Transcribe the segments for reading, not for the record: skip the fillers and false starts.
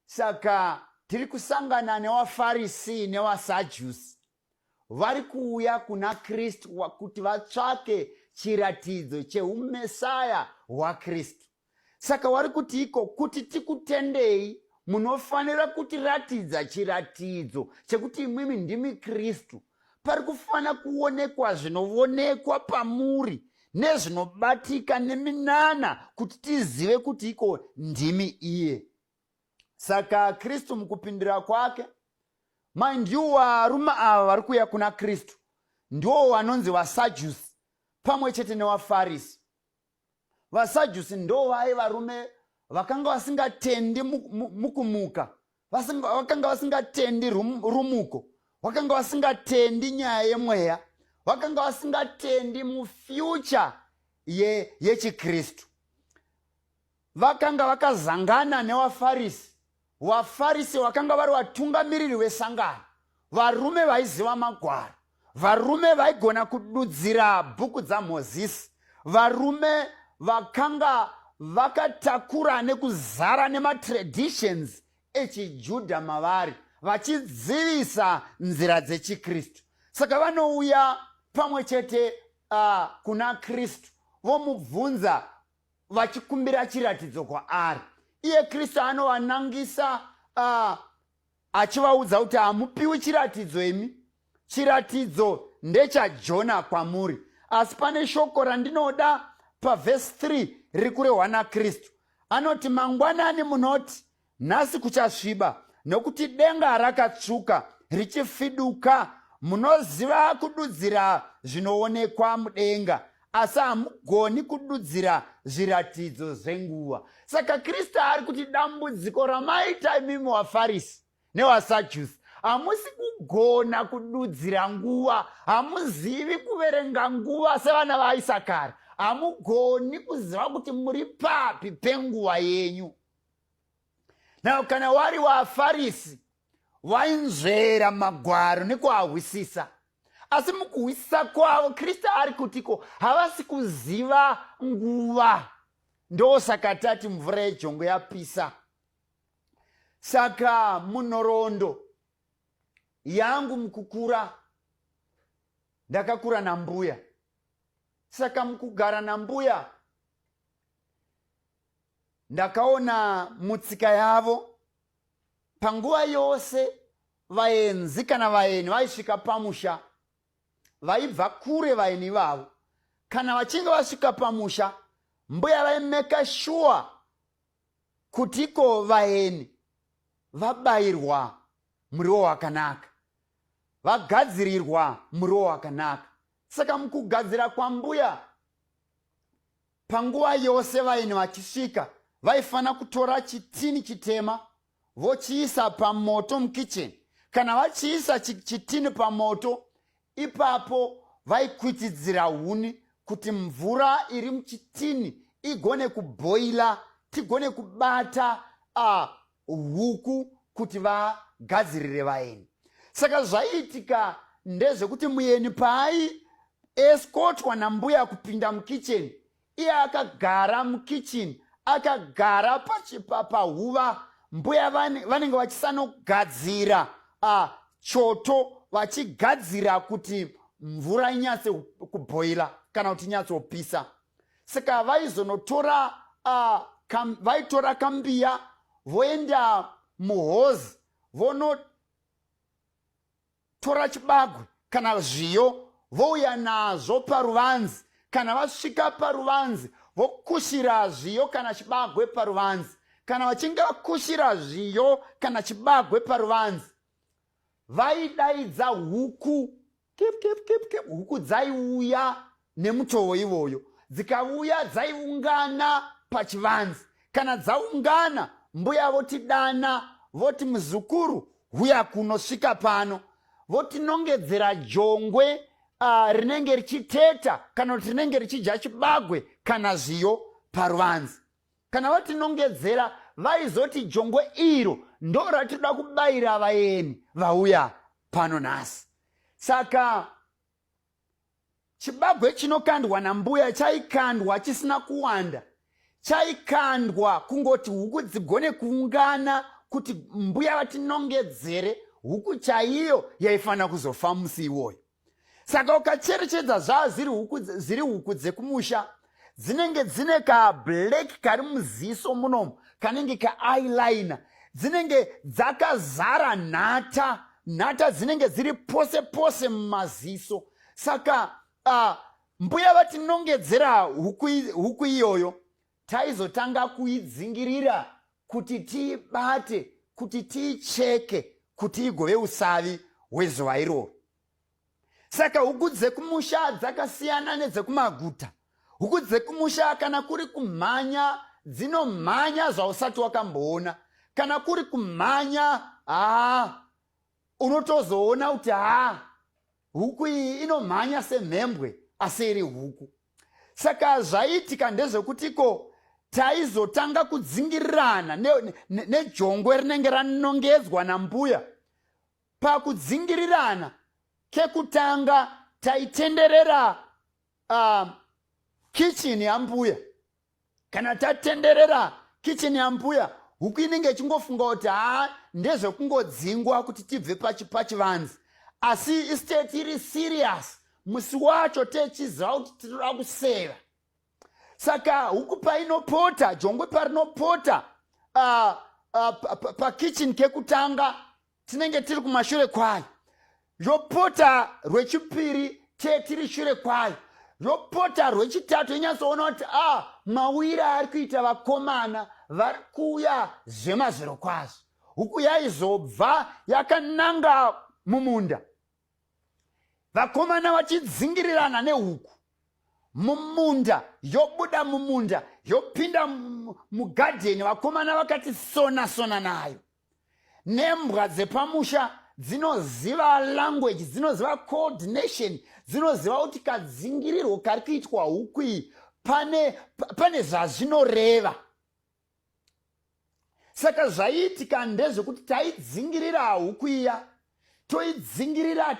Saka tiri kusangana nevaFarisi nevaSadhusi. Vari kuuya kuna Kristu kuti vatsvake chiratidzo cheumesaya hwaKristu. Saka vari kuti iko kuti tikutendei munofanira kutiratidza chiratidzo chekuti imwimi ndimi Kristu. Pari kufana kuonekwa zvinoonekwa pamuri nezvinobatika neminana kuti tizive kuti iko ndimi iye. Saka Kristu mukupindira kwake, ndiwo varume ava vari kuuya kuna Kristu ndiwo vanonzi vaSadhusi pamwe chete nevaFarisi. VaSadhusi ndo varume vakanga vasingatendi mukumuka, vakanga vasingatendi rumuko, vakanga vasingatendi nyaya yemweya, vakanga vasingatendi mufuture yechiKristu. Vakanga vakazangana nevaFarisi. VaFarisi vakanga vari vatungamiriri vesangano, varume vaiziva magwaro, varume vaigona kududzira bhuku dzaMozisi, varume vakanga vakatakura nekuzara nematraditions echiJudha mavari, vachidzivisa nzira dzechiKristu. Saka vanouya pamwe chete kuna Kristu, vomubvunza vachikumbira chiratidzo kwaari. Iye Kristu anovanangisa achivaudza kuti hamupiwi chiratidzo imi, chiratidzo ndechaJona kwamuri. Asi pane shoko randinoda pavhesi 3 riri kurehwa naKristu. Anoti mangwanani munoti nhasi kuchasviba, nokuti denga rakatsvuka richifiduka. Munoziva kududzira zvinoonekwa mudenga, asi hamugoni kududzira zviratidzo zvenguva. Saka Kristu ari kuti dambudziko ramaita imimi vaFarisi nevaSadhusi, hamusi kugona kududzira nguva, hamuzivi kuverenga nguva sevana vaIsakari, hamugoni kuziva kuti muri papi penguva yenyu. Now kana wari vaFarisi vainzvera magwaro nekuahwisisa, asi mukuhwisisa kwavo Kristu ari kutiko havasi kuziva nguva. Ndosaka tati mvura yejongo yapisa. Saka munhoroondo yangu mukukura, ndakakura nambuya. Saka mukugara nambuya ndakaona mutsika yavo panguva yose vaenzi kana vaeni vaisvika pamusha, vaibva kure vaeni vavo. Kana vachinge vasvika pamusha, mbuya vaimeka sure kutiko vaeni vabayirwa muriwo wakanaka, vagadzirirwa muriwo wakanaka. Saka mukugadzira kwambuya, panguva yose vaeni vachisvika, vaifana kutora chitini chitema vochiisa pamoto mukicheni. Kana vachiisa chitini pamoto, ipapo vaikwitidzira huni kuti mvura iri muchitini igone kubhoila, tigone kubata huku kuti vagadzirire vaeni. Saka zvaiitika ndezvekuti mueni paai eskotwa nambuya kupinda mukicheni, iye akagara mukicheni, akagara pahuva, mbuya vanenge vachisanogadzira choto, vachigadzira kuti mvura inyatse kubhoila kana kuti inyatsopisa. Saka vaizonotora vaitora kambiya voenda muhozi vonotora chibagwe kana zviyo vouya nazvo paruvanzi. Kana vasvika paruvanzi vokushira zviyo kana chibagwe paruvanzi. Kana vachinge vakushira zviyo kana chibagwe paruvanzi, vaidaidza huku, kip kip kip kip, huku dzaiuya nemutoo ivoyo. Dzikauya dzaiungana pachivanzi. Kana dzaungana, mbuya votidana voti muzukuru huya kunosvika pano, votinongedzera jongwe rinenge richiteta kana kuti rinenge richidya chibagwe kana zviyo paruvanzi. Kana vatinongedzera, vaizoti jongwe iro ndo ratinoda kubayira vaeni vauya pano nhasi. Saka chibagwe chinokandwa nambuya chaikandwa chisina kuwanda, chaikandwa kungoti huku dzigone kuungana kuti mbuya vatinongedzere huku chaiyo yaifanira kuzofa musi iwoyo. Saka ukacherechedza ziri huku dzekumusha dzinenge dzine ka black kari muziso munomu kanenge ka eyeliner, dzinenge dzakazara nhata dzinenge dziri pose pose mumaziso. Saka mbuya vatinongedzera huku iyoyo taizotanga kuidzingirira kuti tiibate, kuti tiicheke, kuti igove usavi hwezuva iroro. Saka huku dzekumusha dzakasiyana nedzekumaguta. Huku dzekumusha kana kuri kumhanya dzinomhanya zvausati wakamboona. Kana kuri kumhanya unotozoona kuti huku iyi inomhanya semhembwe asi iri huku. Saka zvaiitika ndezvekutiko taizotanga kudzingirirana nejongwe rinenge ranongedzwa nambuya. Pakudzingirirana kekutanga taitenderera kitchen yambuya. Kana tatenderera kitchen yambuya, huku inenge ichingofunga kuti ndezvekungodzingwa kuti tibve pachivanze. Asi instead iri serious, musi wacho techiziva kuti tinoda kuseva. Saka huku painopota, jongwe parinopota pakitchen kekutanga tinenge tiri kumashure kwayo. Yopota rwechipiri tiri shure kwayo. Yopota rwechitatu inyatsoona kuti mawiri ari kuita vakomana vari kuuya zvemazviro kwazvo. Huku yaizobva yakananga mumunda, vakomana vachidzingirirana nehuku mumunda. Yobuda mumunda yopinda mugadheni, vakomana vakati sona nayo. Nembwa dzepamusha dzinoziva language, dzinoziva coordination, dzinoziva kuti kadzingirirwo kari kuitwa huku iyi pane zvazvinoreva. Saka zvaiitika ndezvekuti taidzingirira huku iya, toidzingirira.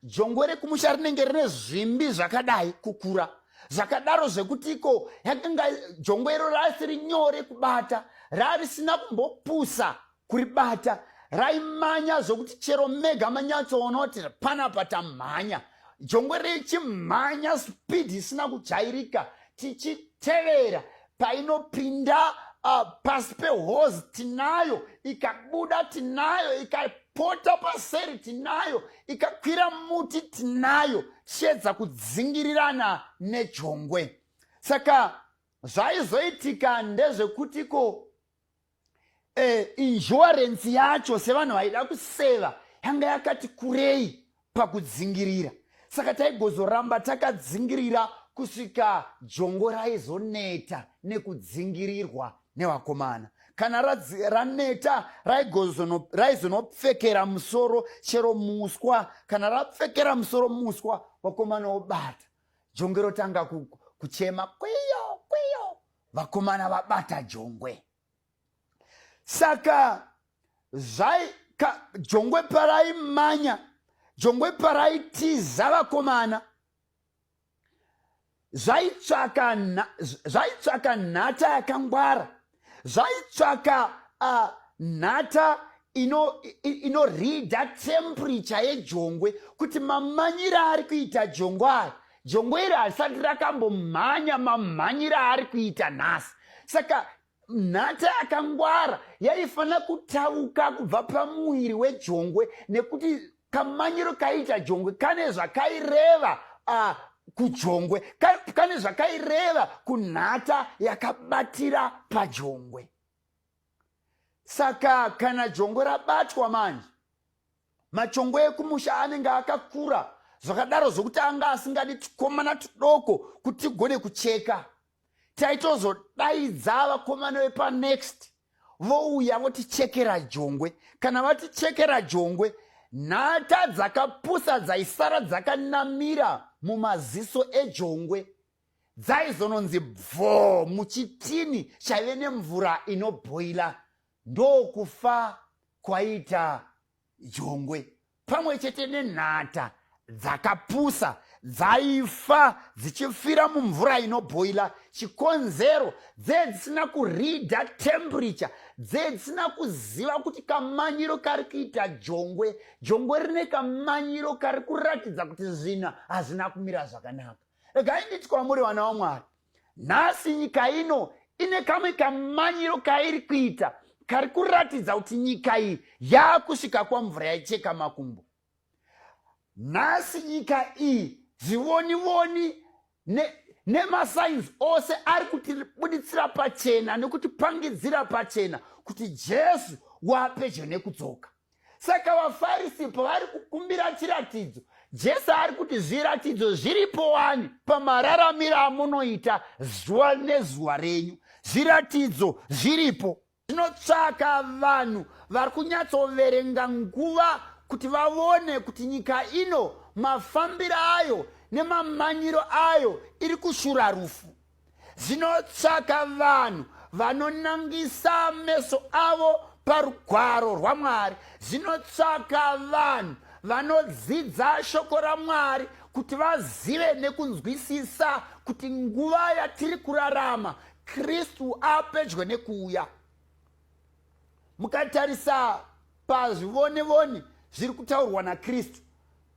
Jongwe rekumusha rinenge rine zvimbi zvakadai kukura, zvakadaro zvekutiko jongwe iro rasiri nyore kubata, rarisina kumbopusa kuribata, raimanya zvokuti chero mega manyatsoona kuti panapa tamhanya. Jongwe richimhanya spidi isina kujairika, tichitevera painopinda pasi pehose tinayo, ikabuda tinayo, ikapota paseri tinayo, ikakwira muti tinayo, tichiedza kudzingirirana nejongwe. Saka zvaizoitika ndezvekutiko insurance yacho sevanhu vaida kuseva yanga yakati kurei pakudzingirira. Saka taigozoramba takadzingirira kusvika jongo raizoneta nekudzingirirwa nevakomana. Kana raneta raizonopfekera musoro chero muswa. Kana rapfekera musoro muswa, vakomana vobata. Jongwe rotanga kuchema kwiyo, vakomana vabata jongwe. Saka jongwe paraimanya, jongwe paraitiza vakomana, zvaitsvaka nhata yakangwara, zvaitsvaka nhata inoridha temperature yejongwe kuti mamanyire ari kuita jongwe ari. Jongwe iri harisati rakambomhanya mamhanyire ari kuita nhasi. Saka nhata yakangwara yaifanira kutauka kubva pamuviri wejongwe, nekuti kamanyiro kaita jongwe kane zvakaireva kujongwe, kane zvakaireva kunhata yakabatira pajongwe. Saka kana jongwe rabatwa manje, machongwe ekumusha anenge akakura zvakadaro zvokuti anga asingadi tukomana tudoko kuti tigone kucheka. Taitozodaidza vakomana vepanext vouya votichekera jongwe. Kana vatichekera jongwe, nhata dzakapusa dzaisara dzakanamira mumaziso ejongwe dzaizononzi bvo muchitini chaive nemvura inobhoila. Ndokufa kwaita jongwe, pamwe chete nenhata dzakapusa dzaifa dzichifira mumvura inobhoila. Chikonzero dzisina kuridha temperature, dzisina kuziva kuti kamanyiro kari kuita jongwe rine kamanyiro kari kuratidza kuti zvinhu hazvina kumira zvakanaka. Regai nditi kwamuri vana vaMwari, nhasi nyika ino ine kamwe kamanyiro kairi kuita kari kuratidza kuti nyika iyi yakusvika kwamvura yaicheka makumbo. Nhasi nyika iyi zvivonivoni nemasainzi ose ari kutibuditsira pachena nekutipangidzira pachena kuti Jesu wapedyo nekudzoka. Saka vaFarisi pavari kukumbira chiratidzo, Jesu ari kuti zviratidzo zviripo wani pamararamiro amunoita zuva nezuva renyu. Zviratidzo zviripo. Zvinotsvaka vanhu vari kunyatsoverenga nguva kuti vaone kuti nyika ino mafambiro ayo nemamanyiro ayo iri kushura rufu. Zvinotsvaka vanhu vanonangisa meso avo parugwaro rwaMwari. Zvinotsvaka vanhu vanodzidza shoko raMwari kuti vazive nekunzwisisa kuti nguva yatiri kurarama Kristu apedyo nekuuya. Mukatarisa pazvivonevoni zviri kutaurwa naKristu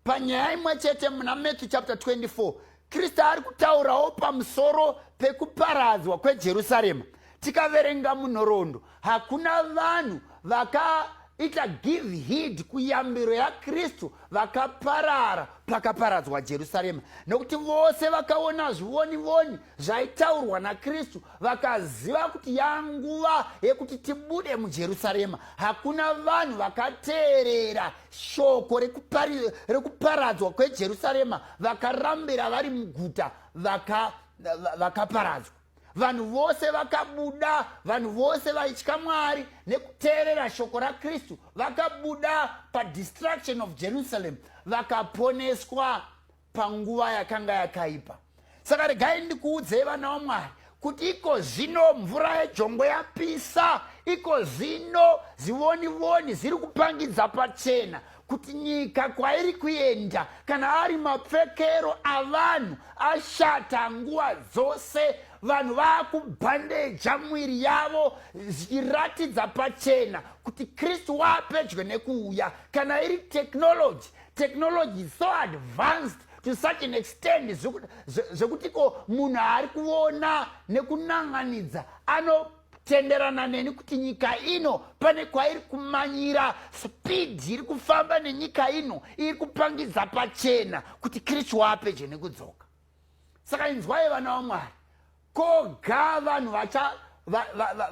panyaya imwe chete muna Matthew chapter 24, Kristu ari kutaurawo pamusoro pekuparadzwa kweJerusarema. Tikaverenga munhoroondo, hakuna vanhu vakaita give heed kuyambiro yaKristu vakaparara pakaparadzwa Jerusarema, nokuti vose vakaona zvivonivoni zvaitaurwa naKristu vakaziva kuti yanguva yekuti tibude muJerusarema. Hakuna vanhu vakateerera shoko rekuparadzwa kweJerusarema vakarambira vari muguta vakaparadzwa. Vanhu vose vakabuda, vanhu vose vaitya Mwari nekuteerera shoko raKristu vakabuda padestruction of Jerusalem, vakaponeswa panguva yakanga yakaipa. Saka regai ndikuudzei vana vaMwari kuti iko zvino mvura yejongwe yapisa, iko zvino zvivonivoni zviri kupangidza pachena kuti nyika kwairi kuenda kana ari mapfekero avanhu ashata nguva dzose. Vanhu vakubhandeja mwiri yavo zvichiratidza pachena kuti Kristu wapedyo nekuuya. Kana iri technology is so advanced to such an extent zvekuti ko munhu ari kuona nekunanganidza anotenderana neni kuti nyika ino pane kwairi kumanyira, speed iri kufamba nenyika ino iri kupangidza pachena kuti Kristu wapedyo nekudzoka. Saka inzwai vana vaMwari, koga vanhu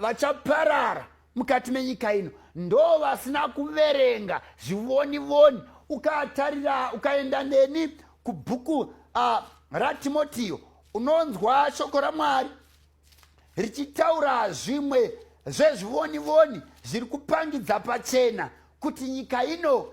vachaparara mukati menyika ino ndo vasina kuverenga zvivonivoni. Ukatarira ukaenda neni kubhuku raTimotiyo, unonzwa shoko raMwari richitaura zvimwe zvezvivonivoni zviri kupangidza pachena kuti nyika ino